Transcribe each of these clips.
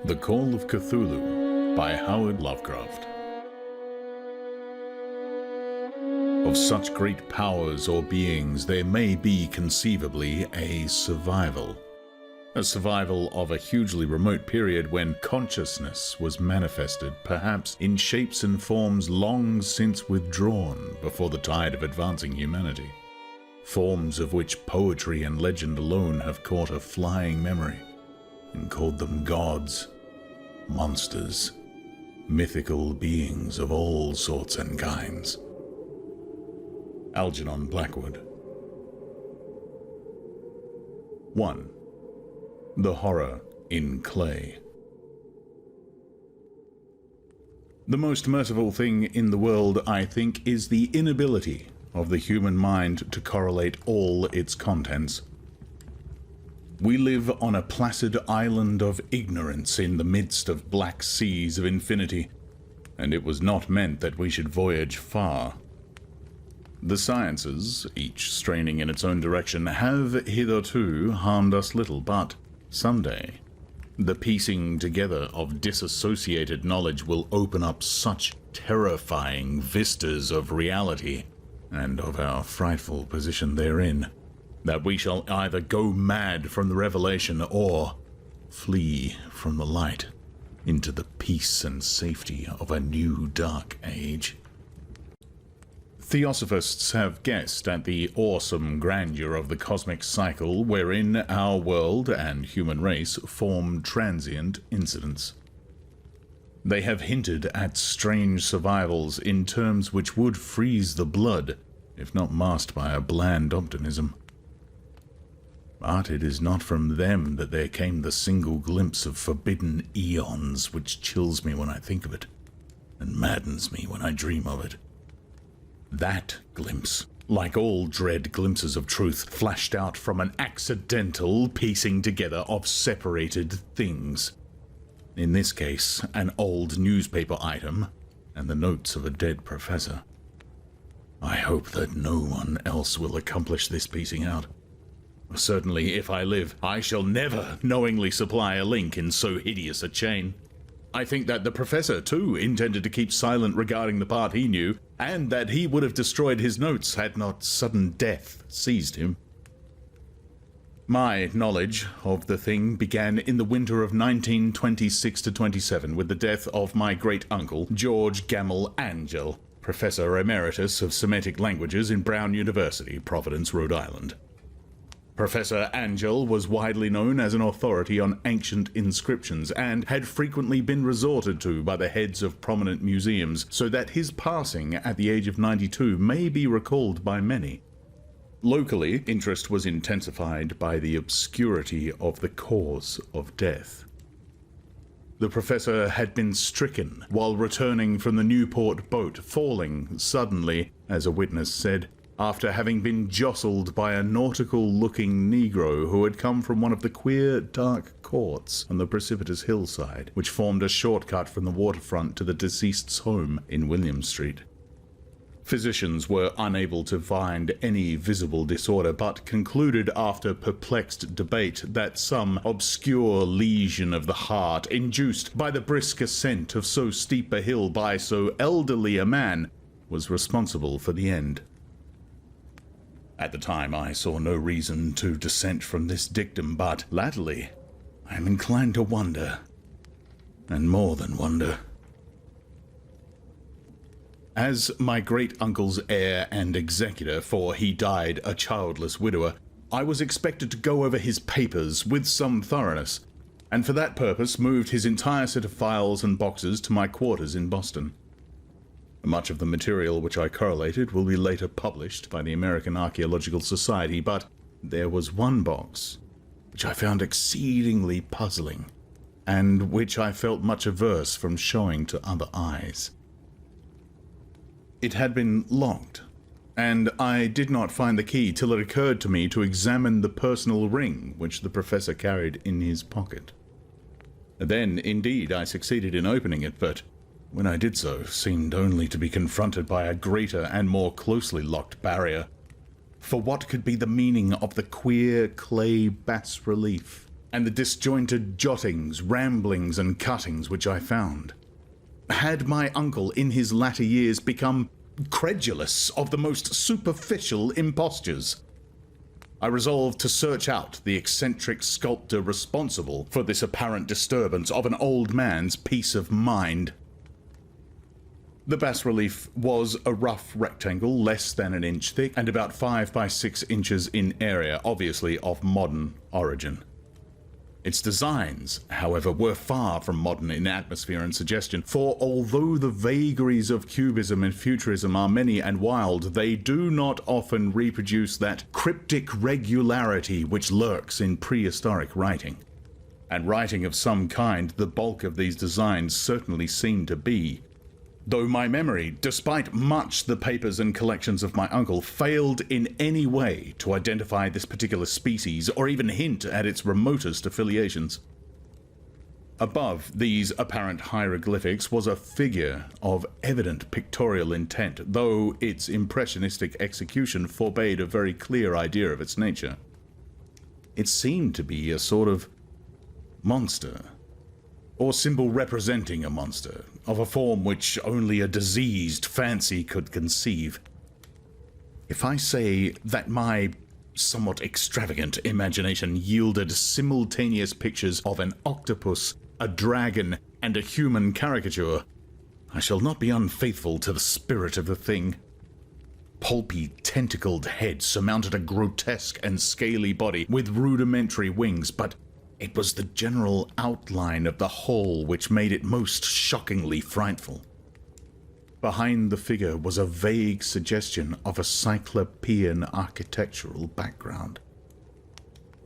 The Call of Cthulhu by Howard Lovecraft. Of such great powers or beings, there may be conceivably a survival of a hugely remote period when consciousness was manifested, perhaps in shapes and forms long since withdrawn before the tide of advancing humanity. Forms of which poetry and legend alone have caught a flying memory, and called them gods, monsters, mythical beings of all sorts and kinds. Algernon Blackwood. 1. The Horror in Clay. The most merciful thing in the world, I think, is the inability of the human mind to correlate all its contents. We live on a placid island of ignorance in the midst of black seas of infinity, and it was not meant that we should voyage far. The sciences, each straining in its own direction, have hitherto harmed us little, but someday the piecing together of disassociated knowledge will open up such terrifying vistas of reality and of our frightful position therein, that we shall either go mad from the revelation or flee from the light into the peace and safety of a new dark age. Theosophists have guessed at the awesome grandeur of the cosmic cycle wherein our world and human race form transient incidents. They have hinted at strange survivals in terms which would freeze the blood, if not masked by a bland optimism. But it is not from them that there came the single glimpse of forbidden eons which chills me when I think of it, and maddens me when I dream of it. That glimpse, like all dread glimpses of truth, flashed out from an accidental piecing together of separated things. In this case, an old newspaper item and the notes of a dead professor. I hope that no one else will accomplish this piecing out. Certainly, if I live, I shall never knowingly supply a link in so hideous a chain. I think that the professor, too, intended to keep silent regarding the part he knew, and that he would have destroyed his notes had not sudden death seized him. My knowledge of the thing began in the winter of 1926-27 with the death of my great-uncle, George Gamble Angell, Professor Emeritus of Semitic Languages in Brown University, Providence, Rhode Island. Professor Angell was widely known as an authority on ancient inscriptions and had frequently been resorted to by the heads of prominent museums, so that his passing at the age of 92 may be recalled by many. Locally, interest was intensified by the obscurity of the cause of death. The professor had been stricken while returning from the Newport boat, falling suddenly, as a witness said, after having been jostled by a nautical-looking Negro who had come from one of the queer, dark courts on the precipitous hillside, which formed a shortcut from the waterfront to the deceased's home in William Street. Physicians were unable to find any visible disorder, but concluded after perplexed debate that some obscure lesion of the heart, induced by the brisk ascent of so steep a hill by so elderly a man, was responsible for the end. At the time, I saw no reason to dissent from this dictum, but latterly, I am inclined to wonder, and more than wonder. As my great-uncle's heir and executor, for he died a childless widower, I was expected to go over his papers with some thoroughness, and for that purpose moved his entire set of files and boxes to my quarters in Boston. Much of the material which I correlated will be later published by the American Archaeological Society, but there was one box which I found exceedingly puzzling, and which I felt much averse from showing to other eyes. It had been locked, and I did not find the key till it occurred to me to examine the personal ring which the professor carried in his pocket. Then, indeed, I succeeded in opening it, but when I did so, seemed only to be confronted by a greater and more closely locked barrier. For what could be the meaning of the queer clay bas-relief and the disjointed jottings, ramblings, and cuttings which I found. Had my uncle in his latter years become credulous of the most superficial impostures? I resolved to search out the eccentric sculptor responsible for this apparent disturbance of an old man's peace of mind. The bas-relief was a rough rectangle less than an inch thick and about 5 by 6 inches in area, obviously of modern origin. Its designs, however, were far from modern in atmosphere and suggestion, for although the vagaries of cubism and futurism are many and wild, they do not often reproduce that cryptic regularity which lurks in prehistoric writing. And writing of some kind, the bulk of these designs certainly seem to be. Though my memory, despite much the papers and collections of my uncle, failed in any way to identify this particular species or even hint at its remotest affiliations. Above these apparent hieroglyphics was a figure of evident pictorial intent, though its impressionistic execution forbade a very clear idea of its nature. It seemed to be a sort of monster, or symbol representing a monster, of a form which only a diseased fancy could conceive. If I say that my somewhat extravagant imagination yielded simultaneous pictures of an octopus, a dragon, and a human caricature, I shall not be unfaithful to the spirit of the thing. Pulpy, tentacled head surmounted a grotesque and scaly body with rudimentary wings, but it was the general outline of the whole which made it most shockingly frightful. Behind the figure was a vague suggestion of a cyclopean architectural background.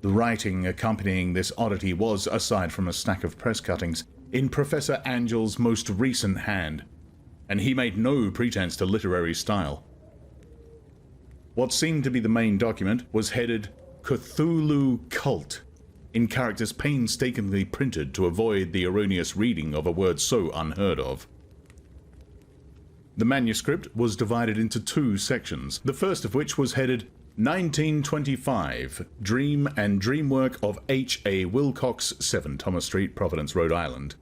The writing accompanying this oddity was, aside from a stack of press cuttings, in Professor Angel's most recent hand, and he made no pretense to literary style. What seemed to be the main document was headed Cthulhu Cult, in characters painstakingly printed to avoid the erroneous reading of a word so unheard of. The manuscript was divided into 2 sections, the first of which was headed 1925, Dream and Dreamwork of H.A. Wilcox, 7 Thomas Street, Providence, Rhode Island,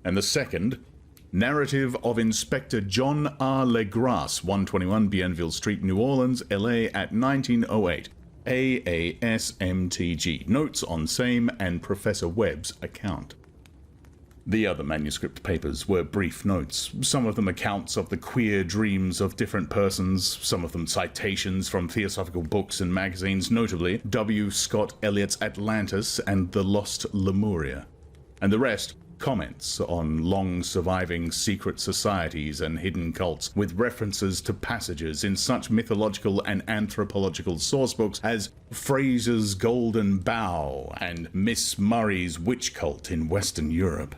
and the second, Narrative of Inspector John R. Legras, 121 Bienville Street, New Orleans, L.A. at 1908. AASMTG, notes on same and Professor Webb's account. The other manuscript papers were brief notes, some of them accounts of the queer dreams of different persons, some of them citations from theosophical books and magazines, notably W. Scott Eliot's Atlantis and The Lost Lemuria, and the rest comments on long-surviving secret societies and hidden cults, with references to passages in such mythological and anthropological sourcebooks as Fraser's Golden Bough and Miss Murray's Witch Cult in Western Europe.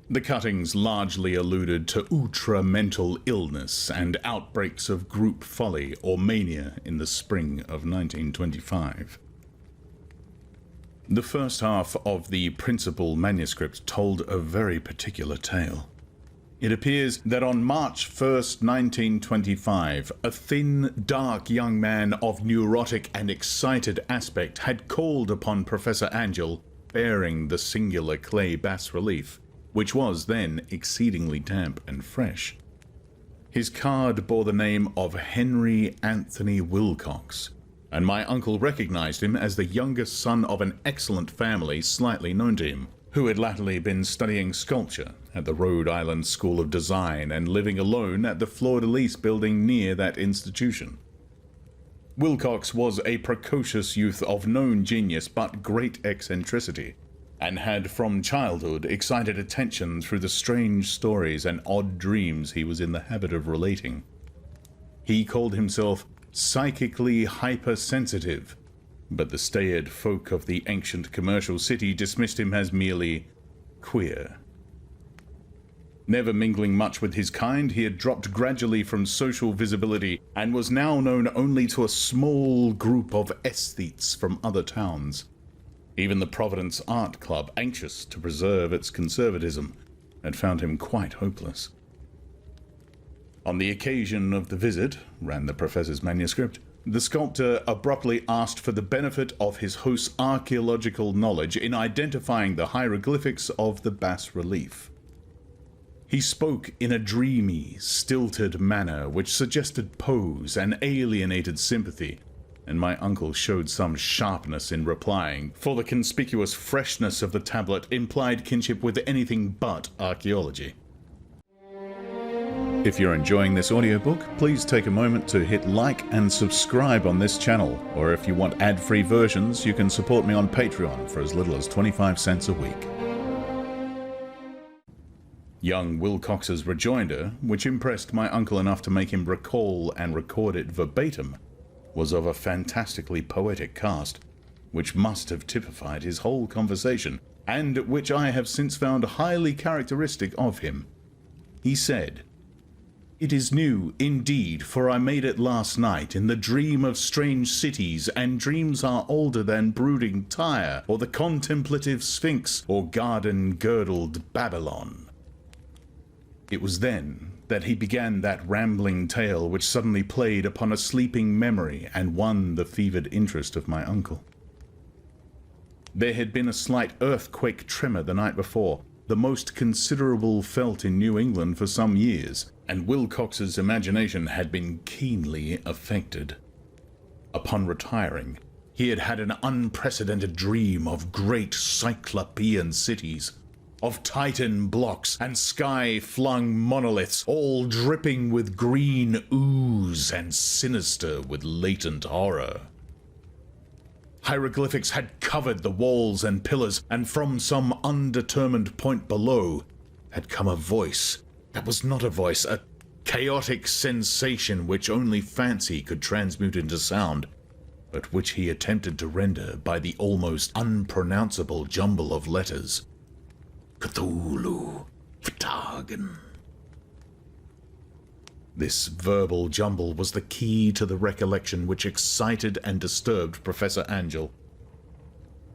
The cuttings largely alluded to ultra-mental illness and outbreaks of group folly or mania in the spring of 1925. The first half of the principal manuscript told a very particular tale. It appears that on March 1st, 1925, a thin, dark young man of neurotic and excited aspect had called upon Professor Angel, bearing the singular clay bas-relief, which was then exceedingly damp and fresh. His card bore the name of Henry Anthony Wilcox, and my uncle recognized him as the youngest son of an excellent family slightly known to him, who had latterly been studying sculpture at the Rhode Island School of Design and living alone at the Fleur-de-Lis building near that institution. Wilcox was a precocious youth of known genius but great eccentricity, and had from childhood excited attention through the strange stories and odd dreams he was in the habit of relating. He called himself psychically hypersensitive, but the staid folk of the ancient commercial city dismissed him as merely queer. Never mingling much with his kind, he had dropped gradually from social visibility and was now known only to a small group of aesthetes from other towns. Even the Providence Art Club, anxious to preserve its conservatism, had found him quite hopeless. On the occasion of the visit, ran the professor's manuscript, The sculptor abruptly asked for the benefit of his host's archaeological knowledge in identifying the hieroglyphics of the bas-relief. He spoke in a dreamy, stilted manner which suggested pose and alienated sympathy, and my uncle showed some sharpness in replying, for the conspicuous freshness of the tablet implied kinship with anything but archaeology. If you're enjoying this audiobook, please take a moment to hit like and subscribe on this channel, or if you want ad-free versions, you can support me on Patreon for as little as 25 cents a week. Young Wilcox's rejoinder, which impressed my uncle enough to make him recall and record it verbatim, was of a fantastically poetic cast, which must have typified his whole conversation, and which I have since found highly characteristic of him. He said, "It is new, indeed, for I made it last night in the dream of strange cities, and dreams are older than brooding Tyre, or the contemplative Sphinx, or garden-girdled Babylon." It was then that he began that rambling tale which suddenly played upon a sleeping memory and won the fevered interest of my uncle. There had been a slight earthquake tremor the night before, the most considerable felt in New England for some years, and Wilcox's imagination had been keenly affected. Upon retiring, he had had an unprecedented dream of great cyclopean cities, of Titan blocks and sky-flung monoliths, all dripping with green ooze and sinister with latent horror. Hieroglyphics had covered the walls and pillars, and from some undetermined point below had come a voice that was not a voice, a chaotic sensation which only fancy could transmute into sound, but which he attempted to render by the almost unpronounceable jumble of letters. Cthulhu, Vertagen. This verbal jumble was the key to the recollection which excited and disturbed Professor Angel.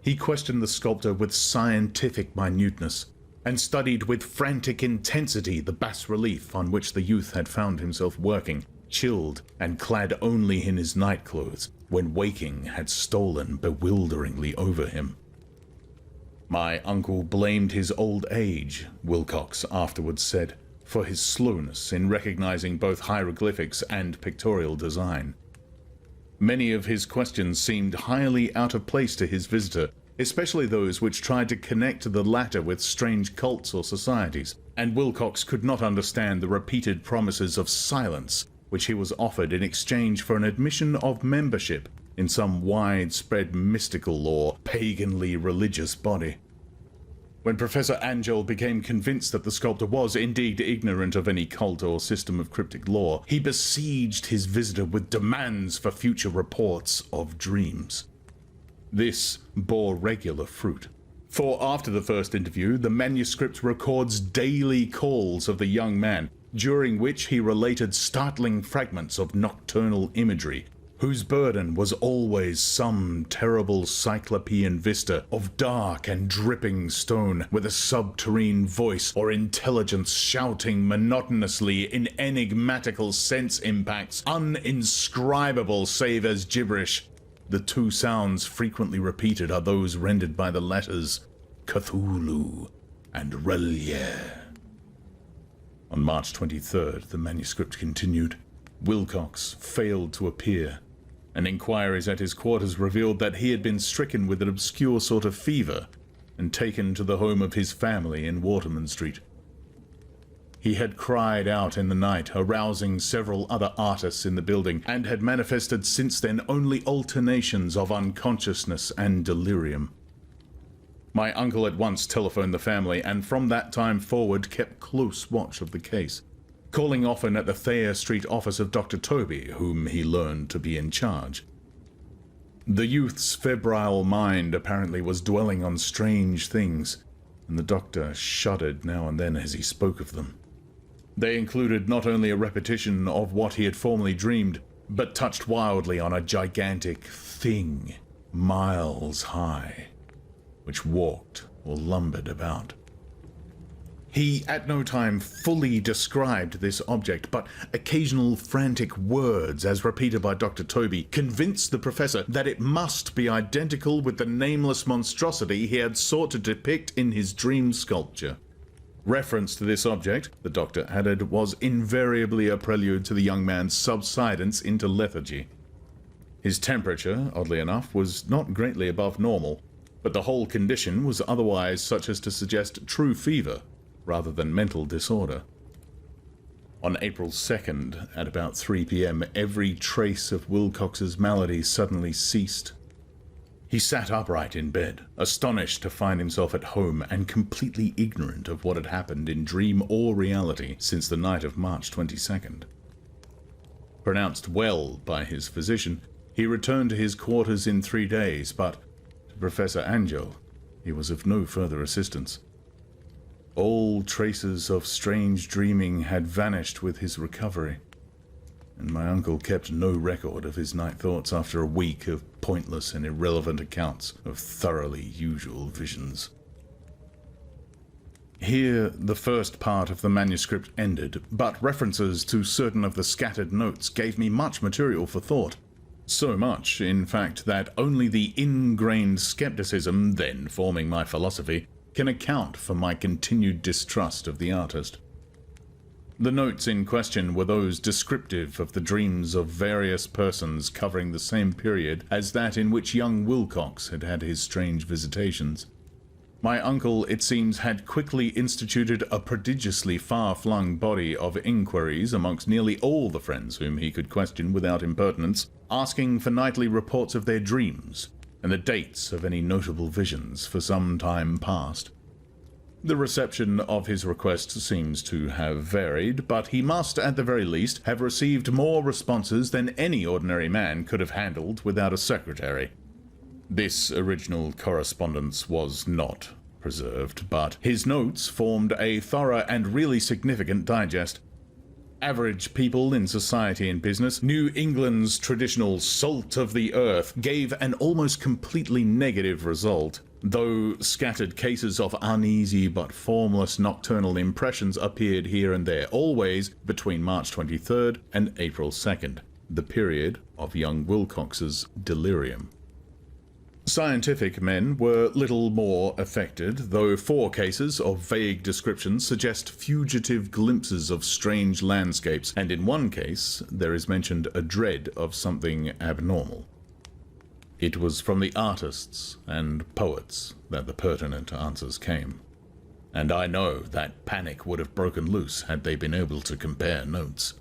He questioned the sculptor with scientific minuteness, and studied with frantic intensity the bas-relief on which the youth had found himself working, chilled and clad only in his nightclothes, when waking had stolen bewilderingly over him. My uncle blamed his old age, Wilcox afterwards said, for his slowness in recognizing both hieroglyphics and pictorial design. Many of his questions seemed highly out of place to his visitor, especially those which tried to connect the latter with strange cults or societies, and Wilcox could not understand the repeated promises of silence which he was offered in exchange for an admission of membership in some widespread mystical or paganly religious body. When Professor Angel became convinced that the sculptor was indeed ignorant of any cult or system of cryptic lore, he besieged his visitor with demands for future reports of dreams. This bore regular fruit, for after the first interview, the manuscript records daily calls of the young man, during which he related startling fragments of nocturnal imagery, whose burden was always some terrible cyclopean vista of dark and dripping stone, with a subterrene voice or intelligence shouting monotonously in enigmatical sense impacts, uninscribable save as gibberish. The two sounds frequently repeated are those rendered by the letters Cthulhu and Relier. On March 23rd, the manuscript continued. Wilcox failed to appear, and inquiries at his quarters revealed that he had been stricken with an obscure sort of fever and taken to the home of his family in Waterman Street. He had cried out in the night, arousing several other artists in the building, and had manifested since then only alternations of unconsciousness and delirium. My uncle at once telephoned the family, and from that time forward kept close watch of the case, calling often at the Thayer Street office of Dr. Toby, whom he learned to be in charge. The youth's febrile mind apparently was dwelling on strange things, and the doctor shuddered now and then as he spoke of them. They included not only a repetition of what he had formerly dreamed, but touched wildly on a gigantic thing, miles high, which walked or lumbered about. He at no time fully described this object, but occasional frantic words, as repeated by Dr. Toby, convinced the professor that it must be identical with the nameless monstrosity he had sought to depict in his dream sculpture. Reference to this object, the doctor added, was invariably a prelude to the young man's subsidence into lethargy. His temperature, oddly enough, was not greatly above normal, but the whole condition was otherwise such as to suggest true fever, rather than mental disorder. On April 2nd, at about 3 p.m., every trace of Wilcox's malady suddenly ceased. He sat upright in bed, astonished to find himself at home and completely ignorant of what had happened in dream or reality since the night of March 22nd. Pronounced well by his physician, he returned to his quarters in 3 days, but to Professor Angel, he was of no further assistance. All traces of strange dreaming had vanished with his recovery, and my uncle kept no record of his night thoughts after a week of pointless and irrelevant accounts of thoroughly usual visions. Here the first part of the manuscript ended, but references to certain of the scattered notes gave me much material for thought. So much, in fact, that only the ingrained skepticism then forming my philosophy can account for my continued distrust of the artist. The notes in question were those descriptive of the dreams of various persons covering the same period as that in which young Wilcox had had his strange visitations. My uncle, it seems, had quickly instituted a prodigiously far-flung body of inquiries amongst nearly all the friends whom he could question without impertinence, asking for nightly reports of their dreams, and the dates of any notable visions for some time past. The reception of his request seems to have varied, but he must, at the very least, have received more responses than any ordinary man could have handled without a secretary. This original correspondence was not preserved, but his notes formed a thorough and really significant digest. Average people in society and business, New England's traditional salt of the earth, gave an almost completely negative result, though scattered cases of uneasy but formless nocturnal impressions appeared here and there, always between March 23rd and April 2nd, the period of young Wilcox's delirium. Scientific men were little more affected, though 4 cases of vague descriptions suggest fugitive glimpses of strange landscapes, and in one case there is mentioned a dread of something abnormal. It was from the artists and poets that the pertinent answers came, and I know that panic would have broken loose had they been able to compare notes.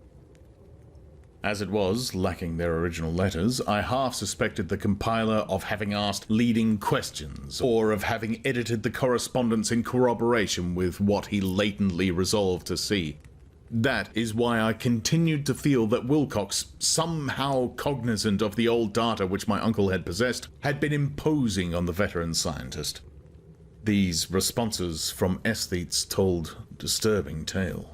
As it was, lacking their original letters, I half suspected the compiler of having asked leading questions, or of having edited the correspondence in corroboration with what he latently resolved to see. That is why I continued to feel that Wilcox, somehow cognizant of the old data which my uncle had possessed, had been imposing on the veteran scientist. These responses from aesthetes told a disturbing tale.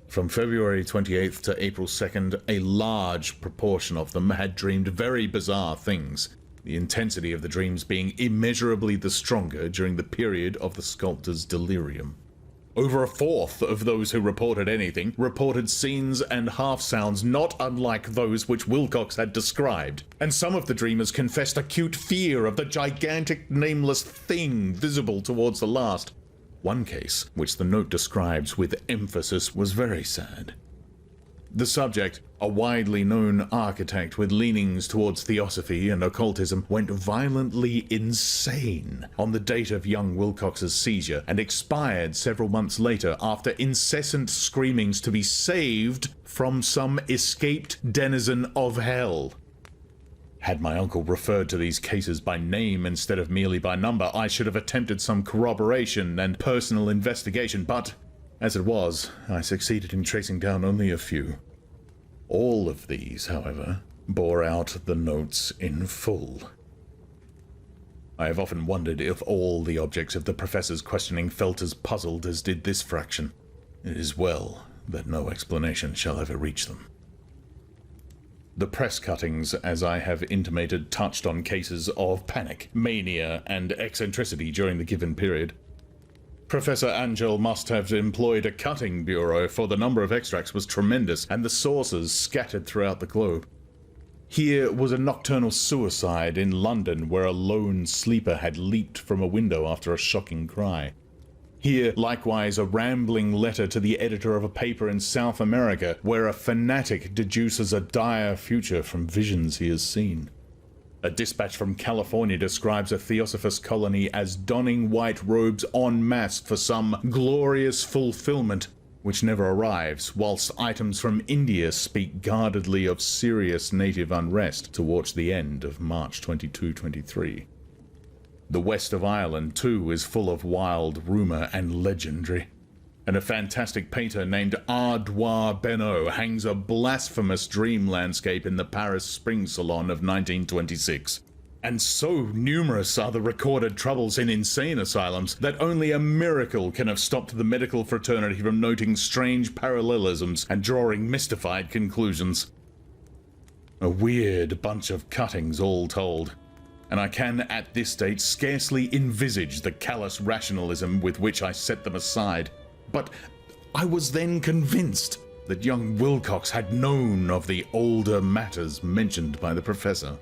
From February 28th to April 2nd, a large proportion of them had dreamed very bizarre things, the intensity of the dreams being immeasurably the stronger during the period of the sculptor's delirium. Over a fourth of those who reported anything reported scenes and half-sounds not unlike those which Wilcox had described, and some of the dreamers confessed acute fear of the gigantic nameless thing visible towards the last. One case, which the note describes with emphasis, was very sad. The subject, a widely known architect with leanings towards theosophy and occultism, went violently insane on the date of young Wilcox's seizure and expired several months later after incessant screamings to be saved from some escaped denizen of hell. Had my uncle referred to these cases by name instead of merely by number, I should have attempted some corroboration and personal investigation, but, as it was, I succeeded in tracing down only a few. All of these, however, bore out the notes in full. I have often wondered if all the objects of the professor's questioning felt as puzzled as did this fraction. It is well that no explanation shall ever reach them. The press cuttings, as I have intimated, touched on cases of panic, mania, and eccentricity during the given period. Professor Angel must have employed a cutting bureau, for the number of extracts was tremendous, and the sources scattered throughout the globe. Here was a nocturnal suicide in London where a lone sleeper had leaped from a window after a shocking cry. Here, likewise, a rambling letter to the editor of a paper in South America where a fanatic deduces a dire future from visions he has seen. A dispatch from California describes a Theosophist colony as donning white robes en masse for some glorious fulfillment, which never arrives, whilst items from India speak guardedly of serious native unrest towards the end of March 22-23. The west of Ireland, too, is full of wild rumour and legendary. And a fantastic painter named Ardois Benoit hangs a blasphemous dream landscape in the Paris Spring Salon of 1926. And so numerous are the recorded troubles in insane asylums that only a miracle can have stopped the medical fraternity from noting strange parallelisms and drawing mystified conclusions. A weird bunch of cuttings all told. And I can, at this date, scarcely envisage the callous rationalism with which I set them aside. But I was then convinced that young Wilcox had known of the older matters mentioned by the professor.